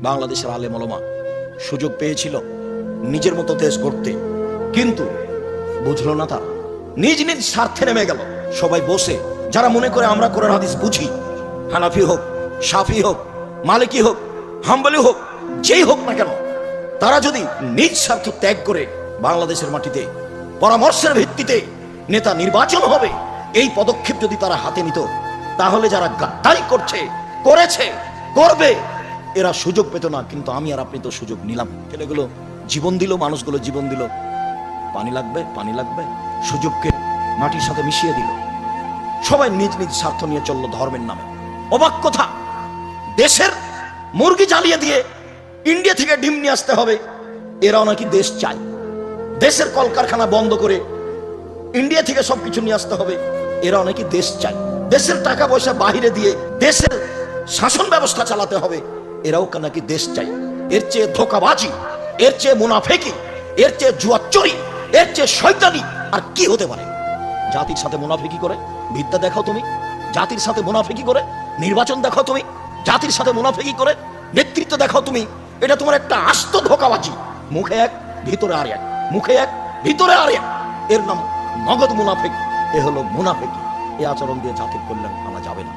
বাংলাদেশের আলেম ওলামা সুযোগ পেয়েছিল নিজের মতো দেশ গড়তে, কিন্তু বুঝলো না, তারা নিজ নিজ স্বার্থে নেমে গেল। সবাই বসে যারা মনে করে আমরা কোরআন হাদিস বুঝি, হানাফি হোক, শাফি হোক, মালিকি হোক, হাম্বলি হোক, যেই হোক না কেন, তারা যদি নিজ স্বার্থ ত্যাগ করে বাংলাদেশের মাটিতে পরামর্শের ভিত্তিতে নেতা নির্বাচন হবে এই পদক্ষেপ যদি তারা হাতে নিত, তাহলে যারা গাদ্দারি করেছে করবে এরা সুযোগ পেত না। কিন্তু আমি আর আপনি তো সুযোগ নিলাম। ছেলেগুলো জীবন দিল, মানুষগুলো জীবন দিল, পানি লাগবে সুযোগকে মাটির সাথে মিশিয়ে দিল। সবাই নিজ নিজ স্বার্থ নিয়ে চললো ধর্মের নামে। অবাক কথা, দেশের মুরগি জ্বালিয়ে দিয়ে ইন্ডিয়া থেকে ডিম নিয়ে আসতে হবে, এরাও নাকি দেশ চায়। দেশের কলকারখানা বন্ধ করে ইন্ডিয়া থেকে সবকিছু নিয়ে আসতে হবে, এরাও নাকি দেশ চায়। দেশের টাকা পয়সা বাহিরে দিয়ে দেশের শাসন ব্যবস্থা চালাতে হবে, এরাও নাকি দেশ চাই। এর চেয়ে ধোঁকাবাজি, এর চেয়ে মুনাফেকি, এর চেয়ে জুয়াচুরি, এর চেয়ে শয়তানি আর কি হতে পারে? জাতির সাথে মুনাফেকি করে বিদ্যা দেখাও তুমি, জাতির সাথে মুনাফেকি করে নির্বাচন দেখাও তুমি, জাতির সাথে মুনাফেকি করে নেতৃত্ব দেখাও তুমি। এটা তোমার একটা আস্ত ধোঁকাবাজি। মুখে এক, ভিতরে আর এক, মুখে এক, ভিতরে আর এক। এর নাম নগদ মুনাফেক। এ হলো মুনাফেকি। এই আচরণ দিয়ে জাতির কল্যাণ আনা যাবে না।